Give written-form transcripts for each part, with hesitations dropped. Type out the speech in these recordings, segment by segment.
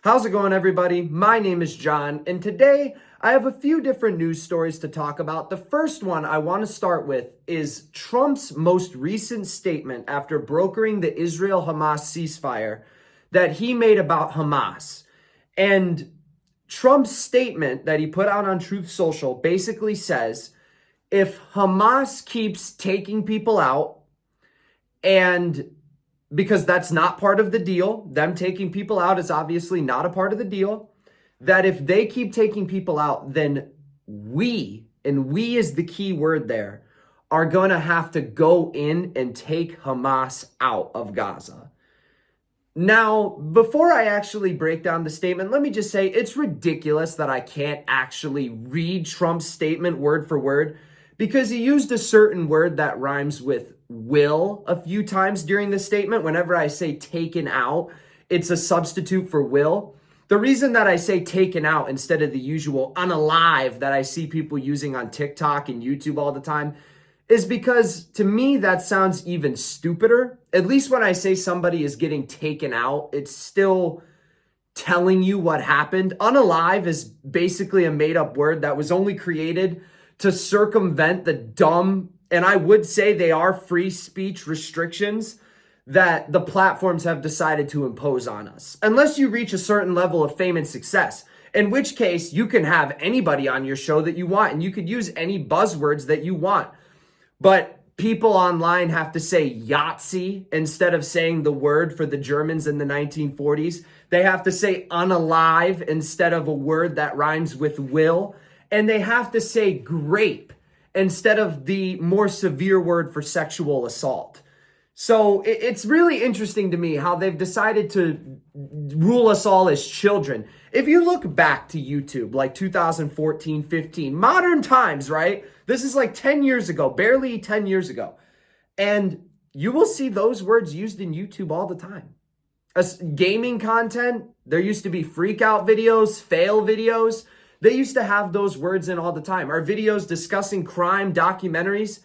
How's it going, everybody? My name is John, and today I have a few different news stories to talk about. The first one I want to start with is Trump's most recent statement after brokering the Israel-Hamas ceasefire that he made about Hamas. And Trump's statement that he put out on Truth Social basically says, if Hamas keeps taking people out, and because that's not part of the deal, them taking people out is obviously not a part of the deal, that if they keep taking people out, then we, and we is the key word there, are going to have to go in and take Hamas out of Gaza. Now, before I actually break down the statement, let me just say it's ridiculous that I can't actually read Trump's statement word for word, because he used a certain word that rhymes with will a few times during the statement. Whenever I say taken out, it's a substitute for will. The reason that I say taken out instead of the usual unalive that I see people using on TikTok and YouTube all the time is because to me that sounds even stupider. At least when I say somebody is getting taken out, it's still telling you what happened. Unalive is basically a made-up word that was only created to circumvent the dumb, and I would say they are free speech restrictions that the platforms have decided to impose on us. Unless you reach a certain level of fame and success, in which case you can have anybody on your show that you want, and you could use any buzzwords that you want. But people online have to say Yahtzee instead of saying the word for the Germans in the 1940s. They have to say unalive instead of a word that rhymes with will. And they have to say grape instead of the more severe word for sexual assault. So it's really interesting to me how they've decided to rule us all as children. If you look back to YouTube, like 2014, 15, modern times, right? This is like 10 years ago, barely 10 years ago. And you will see those words used in YouTube all the time. As gaming content, there used to be freak out videos, fail videos. They used to have those words in all the time. Our videos discussing crime, documentaries,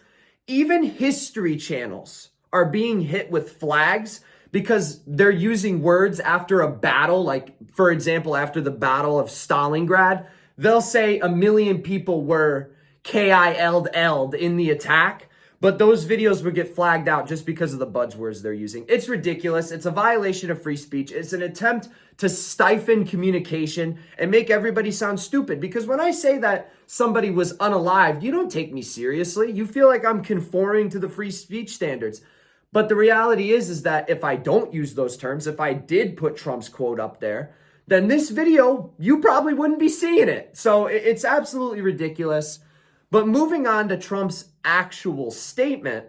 even history channels are being hit with flags because they're using words after a battle. Like, for example, after the Battle of Stalingrad, they'll say 1 million people were KIL'd in the attack. But those videos would get flagged out just because of the buzzwords they're using. It's ridiculous. It's a violation of free speech. It's an attempt to stifle communication and make everybody sound stupid. Because when I say that somebody was unalived, you don't take me seriously. You feel like I'm conforming to the free speech standards. But the reality is that if I don't use those terms, if I did put Trump's quote up there, then this video, you probably wouldn't be seeing it. So it's absolutely ridiculous. But moving on to Trump's actual statement,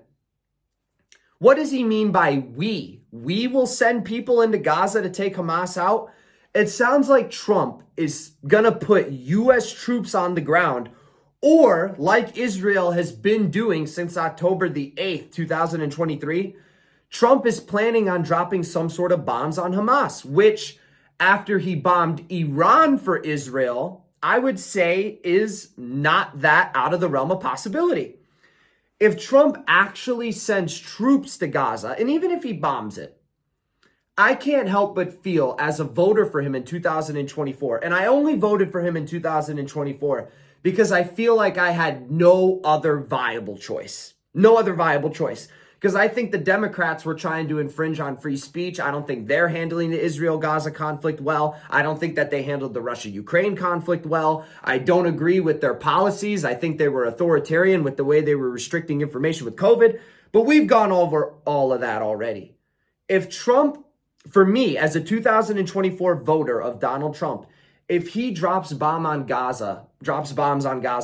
what does he mean by we? We will send people into Gaza to take Hamas out? It sounds like Trump is going to put U.S. troops on the ground, or like Israel has been doing since October the 8th, 2023, Trump is planning on dropping some sort of bombs on Hamas, which after he bombed Iran for Israel, I would say is not that out of the realm of possibility. If Trump actually sends troops to Gaza, and even if he bombs it, I can't help but feel as a voter for him in 2024, and I only voted for him in 2024 because I feel like I had no other viable choice. No other viable choice. Because I think the Democrats were trying to infringe on free speech. I don't think they're handling the Israel-Gaza conflict well. I don't think that they handled the Russia-Ukraine conflict well. I don't agree with their policies. I think they were authoritarian with the way they were restricting information with COVID. But we've gone over all of that already. If Trump, for me, as a 2024 voter of Donald Trump, if he drops bombs on Gaza,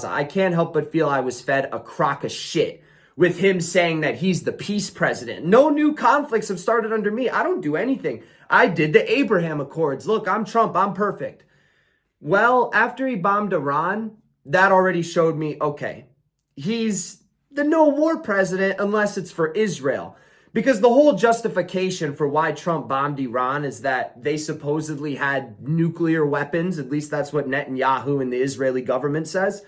I can't help but feel I was fed a crock of shit with him saying that he's the peace president. No new conflicts have started under me. I don't do anything. I did the Abraham Accords. Look, I'm Trump. I'm perfect. Well, after he bombed Iran, that already showed me, okay, he's the no war president unless it's for Israel. Because the whole justification for why Trump bombed Iran is that they supposedly had nuclear weapons. At least that's what Netanyahu and the Israeli government says.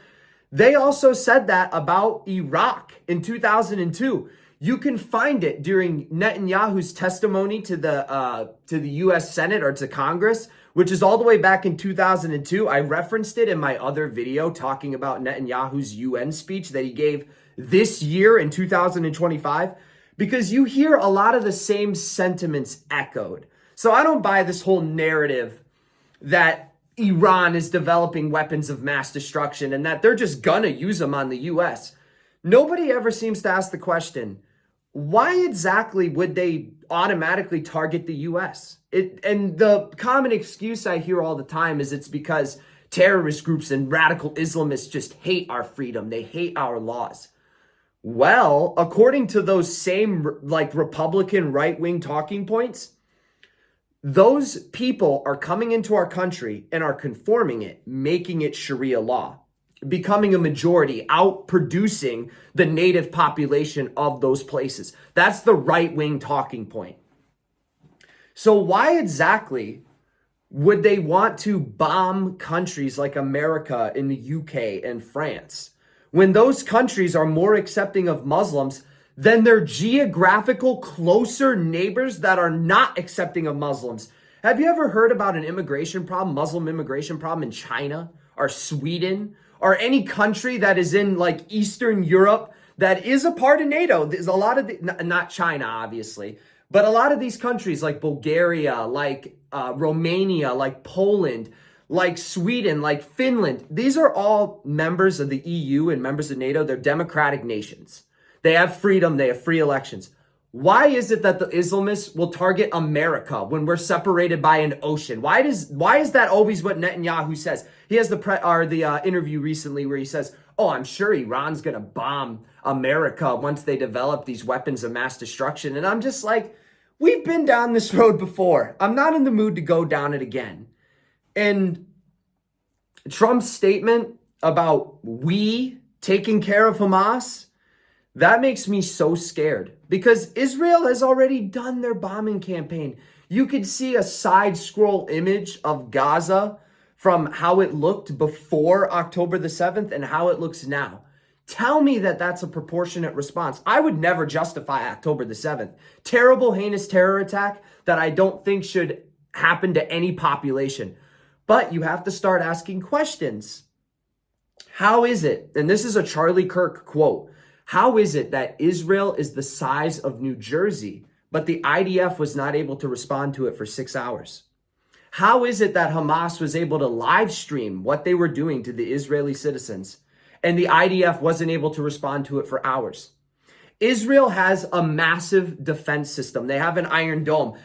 They also said that about Iraq in 2002. You can find it during Netanyahu's testimony to the U.S. Senate or to Congress, which is all the way back in 2002. I referenced it in my other video talking about Netanyahu's UN speech that he gave this year in 2025, because you hear a lot of the same sentiments echoed. So I don't buy this whole narrative that Iran is developing weapons of mass destruction and that they're just gonna use them on the US. Nobody ever seems to ask the question, why exactly would they automatically target the US? And the common excuse I hear all the time is it's because terrorist groups and radical Islamists just hate our freedom. They hate our laws. Well, according to those same Republican right-wing talking points, those people are coming into our country and are conforming it, making it Sharia law, becoming a majority, outproducing the native population of those places. That's the right-wing talking point. So why exactly would they want to bomb countries like America and the UK and France when those countries are more accepting of Muslims than their geographical closer neighbors that are not accepting of Muslims? Have you ever heard about an immigration problem, Muslim immigration problem in China or Sweden or any country that is in Eastern Europe that is a part of NATO? There's a lot of, not China, obviously, but a lot of these countries like Bulgaria, Romania, like Poland, like Sweden, like Finland, these are all members of the EU and members of NATO. They're democratic nations. They have freedom. They have free elections. Why is it that the Islamists will target America when we're separated by an ocean? Why is that always what Netanyahu says? He has the interview recently where he says, oh, I'm sure Iran's going to bomb America once they develop these weapons of mass destruction. And I'm just like, we've been down this road before. I'm not in the mood to go down it again. And Trump's statement about we taking care of Hamas, that makes me so scared because Israel has already done their bombing campaign. You could see a side scroll image of Gaza from how it looked before October the 7th and how it looks now. Tell me that that's a proportionate response. I would never justify October the 7th. Terrible, heinous terror attack that I don't think should happen to any population. But you have to start asking questions. How is it, and this is a Charlie Kirk quote, how is it that Israel is the size of New Jersey, but the IDF was not able to respond to it for 6 hours? How is it that Hamas was able to live stream what they were doing to the Israeli citizens, and the IDF wasn't able to respond to it for hours? Israel has a massive defense system. They have an Iron Dome.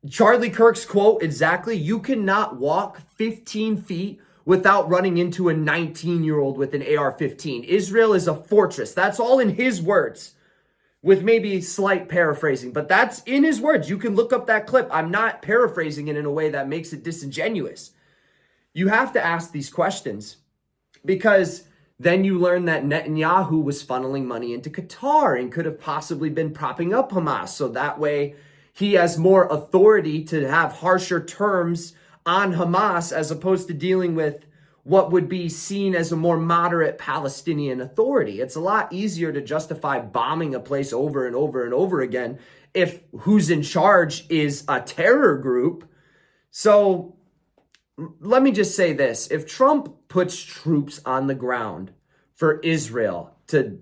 Charlie Kirk's quote exactly, you cannot walk 15 feet without running into a 19-year-old with an AR-15. Israel is a fortress. That's all in his words, with maybe slight paraphrasing, but that's in his words. You can look up that clip. I'm not paraphrasing it in a way that makes it disingenuous. You have to ask these questions because then you learn that Netanyahu was funneling money into Qatar and could have possibly been propping up Hamas. So that way he has more authority to have harsher terms on Hamas as opposed to dealing with what would be seen as a more moderate Palestinian authority. It's a lot easier to justify bombing a place over and over and over again if who's in charge is a terror group. So let me just say this. If Trump puts troops on the ground for Israel to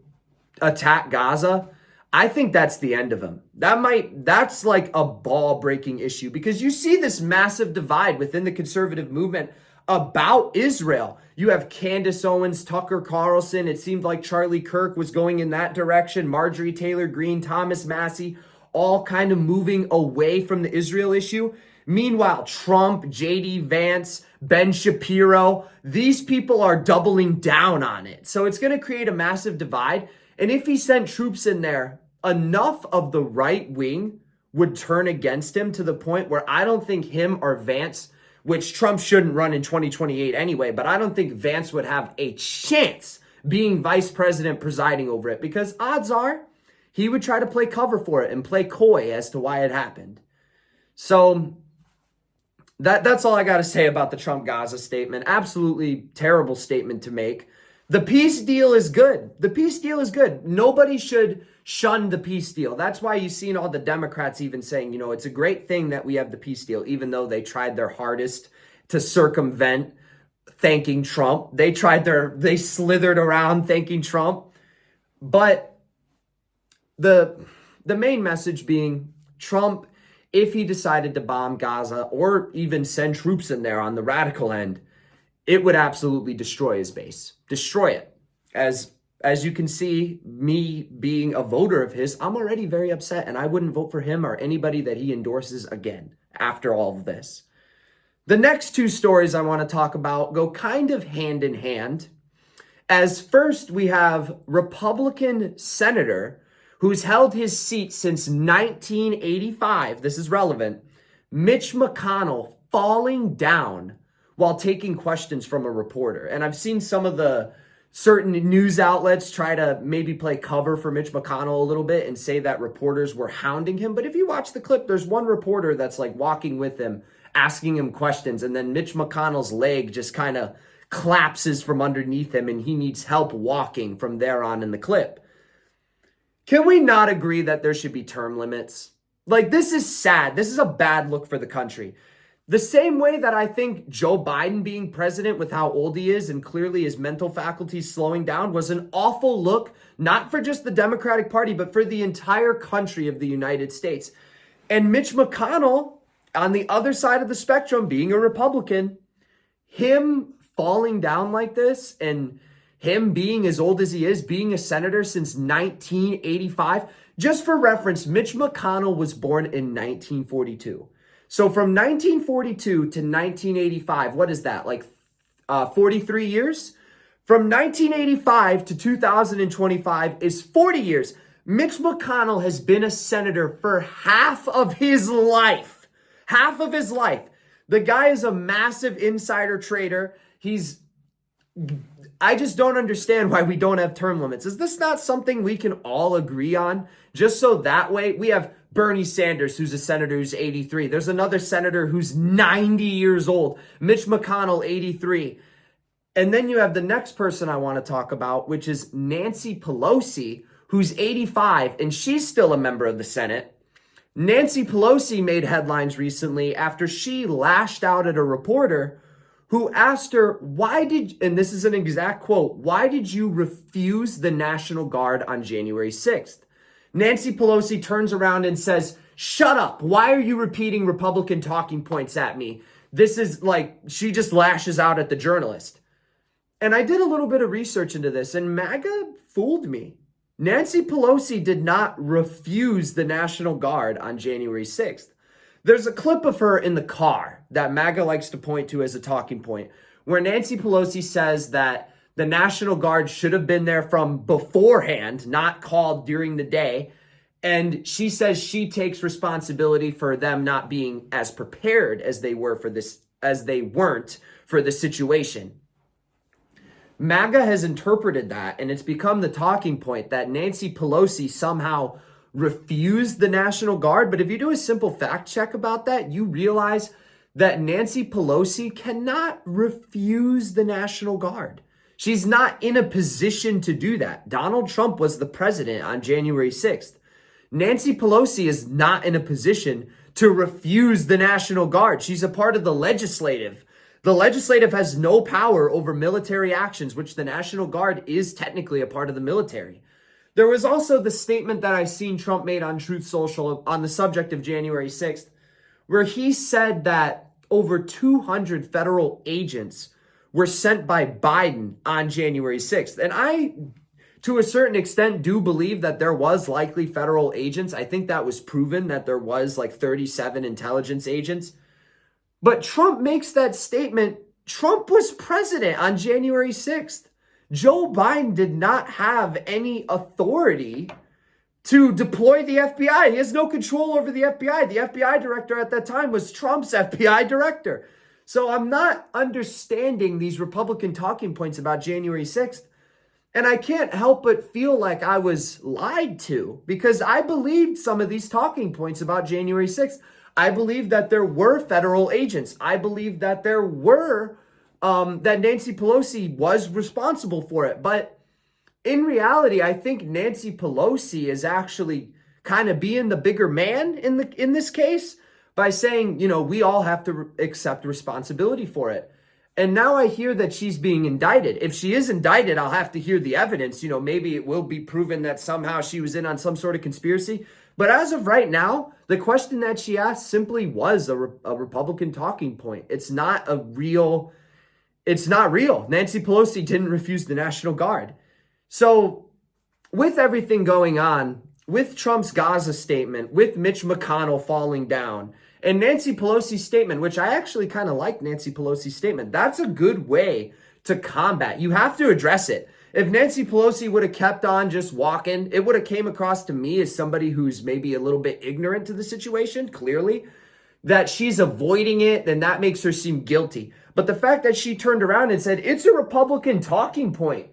attack Gaza, I think that's the end of him. That's like a ball-breaking issue because you see this massive divide within the conservative movement about Israel. You have Candace Owens, Tucker Carlson. It seemed like Charlie Kirk was going in that direction. Marjorie Taylor Greene, Thomas Massey, all kind of moving away from the Israel issue. Meanwhile, Trump, J.D. Vance, Ben Shapiro, these people are doubling down on it. So it's going to create a massive divide. And if he sent troops in there, enough of the right wing would turn against him to the point where I don't think him or Vance, which Trump shouldn't run in 2028 anyway, but I don't think Vance would have a chance being vice president presiding over it because odds are he would try to play cover for it and play coy as to why it happened. So that's all I got to say about the Trump-Gaza statement. Absolutely terrible statement to make. The peace deal is good. The peace deal is good. Nobody should shun the peace deal. That's why you've seen all the Democrats even saying, it's a great thing that we have the peace deal, even though they tried their hardest to circumvent thanking Trump. They slithered around thanking Trump. But the main message being Trump, if he decided to bomb Gaza or even send troops in there on the radical end, it would absolutely destroy his base. Destroy it. As you can see, me being a voter of his, I'm already very upset, and I wouldn't vote for him or anybody that he endorses again after all of this. The next two stories I want to talk about go kind of hand in hand. As first, we have Republican senator who's held his seat since 1985. This is relevant. Mitch McConnell falling down while taking questions from a reporter. And I've seen some of the certain news outlets try to maybe play cover for Mitch McConnell a little bit and say that reporters were hounding him. But if you watch the clip, there's one reporter that's like walking with him, asking him questions. And then Mitch McConnell's leg just kind of collapses from underneath him and he needs help walking from there on in the clip. Can we not agree that there should be term limits? Like, this is sad. This is a bad look for the country. The same way that I think Joe Biden being president with how old he is and clearly his mental faculties slowing down was an awful look, not for just the Democratic Party, but for the entire country of the United States. And Mitch McConnell, on the other side of the spectrum, being a Republican, him falling down like this and him being as old as he is, being a senator since 1985. Just for reference, Mitch McConnell was born in 1942. So from 1942 to 1985, what is that? Like 43 years? From 1985 to 2025 is 40 years. Mitch McConnell has been a senator for half of his life. Half of his life. The guy is a massive insider trader. I just don't understand why we don't have term limits. Is this not something we can all agree on? Just so that way, we have Bernie Sanders, who's a senator who's 83. There's another senator who's 90 years old. Mitch McConnell, 83. And then you have the next person I want to talk about, which is Nancy Pelosi, who's 85, and she's still a member of the Senate. Nancy Pelosi made headlines recently after she lashed out at a reporter who asked her, and this is an exact quote, why did you refuse the National Guard on January 6th? Nancy Pelosi turns around and says, shut up. Why are you repeating Republican talking points at me? This is like, she just lashes out at the journalist. And I did a little bit of research into this, and MAGA fooled me. Nancy Pelosi did not refuse the National Guard on January 6th. There's a clip of her in the car that MAGA likes to point to as a talking point, where Nancy Pelosi says that the National Guard should have been there from beforehand, not called during the day. And she says she takes responsibility for them not being as prepared as they were for this, as they weren't for the situation. MAGA has interpreted that, and it's become the talking point that Nancy Pelosi somehow refused the National Guard. But if you do a simple fact check about that, you realize that Nancy Pelosi cannot refuse the National Guard. She's not in a position to do that. Donald Trump was the president on January 6th. Nancy Pelosi is not in a position to refuse the National Guard. She's a part of the legislative. The legislative has no power over military actions, which the National Guard is technically a part of the military. There was also the statement that I seen Trump made on Truth Social on the subject of January 6th, where he said that over 200 federal agents were sent by Biden on January 6th. And I, to a certain extent, do believe that there was likely federal agents. I think that was proven that there was like 37 intelligence agents. But Trump makes that statement. Trump was president on January 6th. Joe Biden did not have any authority to deploy the FBI. He has no control over the FBI. The FBI director at that time was Trump's FBI director. So I'm not understanding these Republican talking points about January 6th. And I can't help but feel like I was lied to, because I believed some of these talking points about January 6th. I believe that there were federal agents. I believe that there were, that Nancy Pelosi was responsible for it. But in reality, I think Nancy Pelosi is actually kind of being the bigger man in this case. by saying, we all have to accept responsibility for it. And now I hear that she's being indicted. If she is indicted, I'll have to hear the evidence. Maybe it will be proven that somehow she was in on some sort of conspiracy. But as of right now, the question that she asked simply was a Republican talking point. It's not real. Nancy Pelosi didn't refuse the National Guard. So with everything going on, with Trump's Gaza statement, with Mitch McConnell falling down, and Nancy Pelosi's statement, which I actually kind of like Nancy Pelosi's statement, that's a good way to combat. You have to address it. If Nancy Pelosi would have kept on just walking, it would have came across to me as somebody who's maybe a little bit ignorant to the situation, clearly, that she's avoiding it, then that makes her seem guilty. But the fact that she turned around and said, it's a Republican talking point,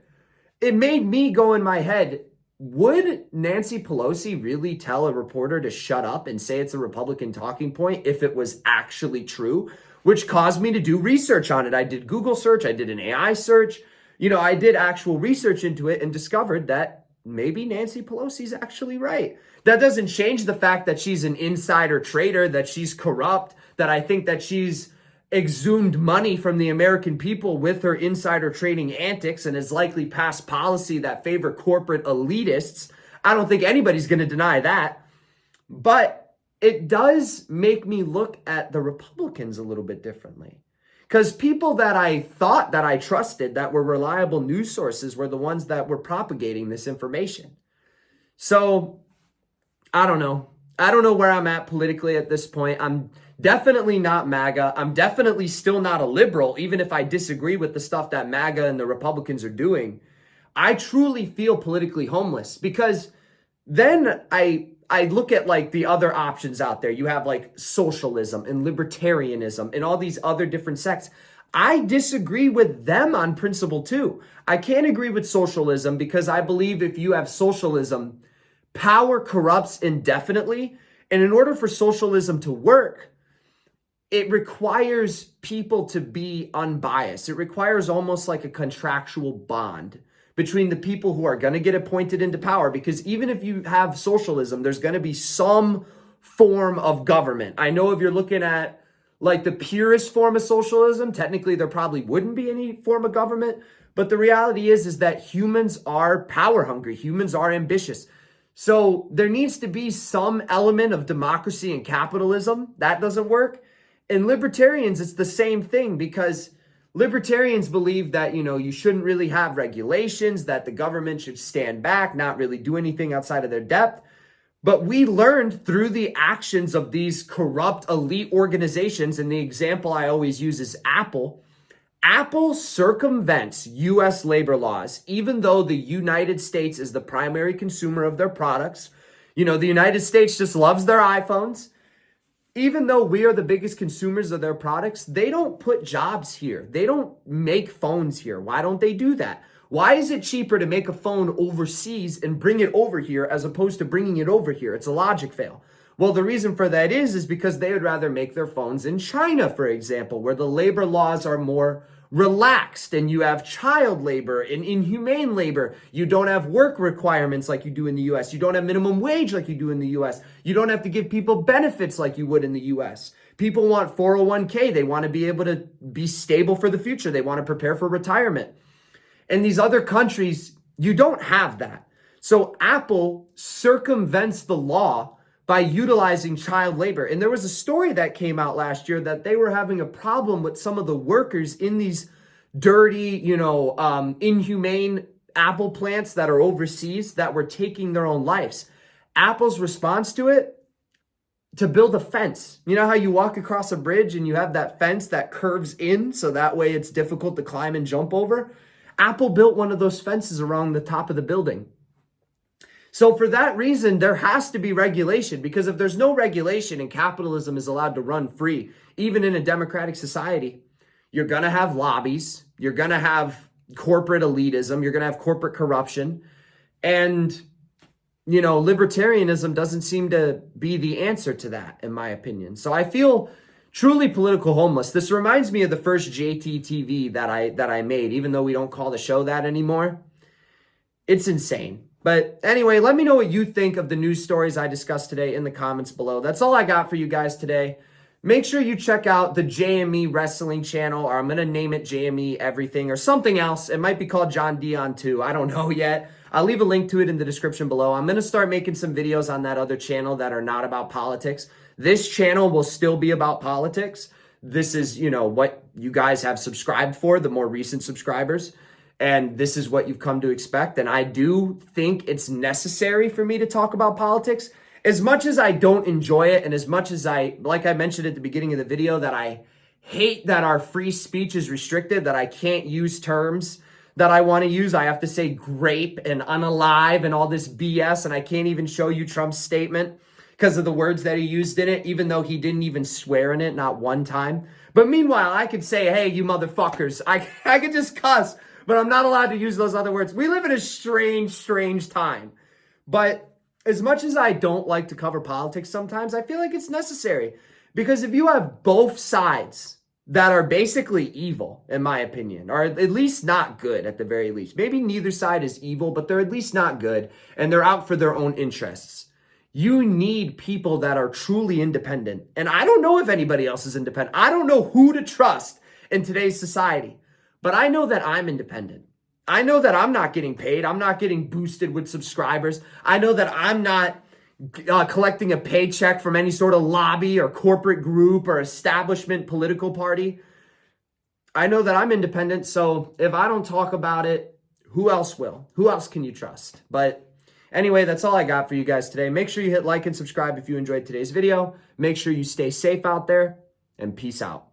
it made me go in my head, would Nancy Pelosi really tell a reporter to shut up and say it's a Republican talking point if it was actually true? Which caused me to do research on it. I did Google search, I did an AI search. I did actual research into it and discovered that maybe Nancy Pelosi's actually right. That doesn't change the fact that she's an insider trader, that she's corrupt, that I think that she's exhumed money from the American people with her insider trading antics and has likely passed policy that favor corporate elitists. I don't think anybody's going to deny that. But it does make me look at the Republicans a little bit differently. Because people that I thought that I trusted, that were reliable news sources, were the ones that were propagating this information. So, I don't know. I don't know where I'm at politically at this point. I'm definitely not MAGA. I'm definitely still not a liberal, even if I disagree with the stuff that MAGA and the Republicans are doing. I truly feel politically homeless because then I look at like the other options out there. You have like socialism and libertarianism and all these other different sects. I disagree with them on principle too. I can't agree with socialism because I believe if you have socialism, power corrupts indefinitely. And in order for socialism to work, it requires people to be unbiased. It requires almost like a contractual bond between the people who are going to get appointed into power. Because even if you have socialism, there's going to be some form of government. I know if you're looking at like the purest form of socialism, technically there probably wouldn't be any form of government. But the reality is that humans are power hungry. Humans are ambitious. So there needs to be some element of democracy and capitalism. That doesn't work. And libertarians, it's the same thing because libertarians believe that, you shouldn't really have regulations, that the government should stand back, not really do anything outside of their depth. But we learned through the actions of these corrupt elite organizations, and the example I always use is Apple. Apple circumvents U.S. labor laws, even though the United States is the primary consumer of their products. The United States just loves their iPhones. Even though we are the biggest consumers of their products, they don't put jobs here. They don't make phones here. Why don't they do that? Why is it cheaper to make a phone overseas and bring it over here as opposed to bringing it over here? It's a logic fail. Well, the reason for that is because they would rather make their phones in China, for example, where the labor laws are more relaxed and you have child labor and inhumane labor. You don't have work requirements like you do in the US. You don't have minimum wage like you do in the US. You don't have to give people benefits like you would in the US. People want 401k. They want to be able to be stable for the future. They want to prepare for retirement. In these other countries, you don't have that. So Apple circumvents the law by utilizing child labor. And there was a story that came out last year that they were having a problem with some of the workers in these dirty, inhumane Apple plants that are overseas that were taking their own lives. Apple's response to it, to build a fence. You know how you walk across a bridge and you have that fence that curves in so that way it's difficult to climb and jump over? Apple built one of those fences around the top of the building. So for that reason, there has to be regulation, because if there's no regulation and capitalism is allowed to run free, even in a democratic society, you're going to have lobbies, you're going to have corporate elitism, you're going to have corporate corruption. And, libertarianism doesn't seem to be the answer to that, in my opinion. So I feel truly political homeless. This reminds me of the first JTTV that I made, even though we don't call the show that anymore. It's insane. But anyway, let me know what you think of the news stories I discussed today in the comments below. That's all I got for you guys today. make sure you check out the JME Wrestling channel, or I'm going to name it JME Everything or something else. It might be called John Dion too. I don't know yet. I'll leave a link to it in the description below. I'm going to start making some videos on that other channel that are not about politics. This channel will still be about politics. This is, what you guys have subscribed for, the more recent subscribers. And this is what you've come to expect. And I do think it's necessary for me to talk about politics. As much as I don't enjoy it, and as much as like I mentioned at the beginning of the video, that I hate that our free speech is restricted, that I can't use terms that I want to use. I have to say grape and unalive and all this BS, and I can't even show you Trump's statement because of the words that he used in it, even though he didn't even swear in it, not one time. But meanwhile, I could say, hey, you motherfuckers. I could just cuss, but I'm not allowed to use those other words. We live in a strange, strange time. But as much as I don't like to cover politics sometimes, I feel like it's necessary. Because if you have both sides that are basically evil, in my opinion, or at least not good at the very least. Maybe neither side is evil, but they're at least not good, and they're out for their own interests. You need people that are truly independent. And I don't know if anybody else is independent. I don't know who to trust in today's society, but I know that I'm independent. I know that I'm not getting paid. I'm not getting boosted with subscribers. I know that I'm not collecting a paycheck from any sort of lobby or corporate group or establishment political party. I know that I'm independent, so if I don't talk about it, who else will? Who else can you trust? But anyway, that's all I got for you guys today. Make sure you hit like and subscribe if you enjoyed today's video. Make sure you stay safe out there, and peace out.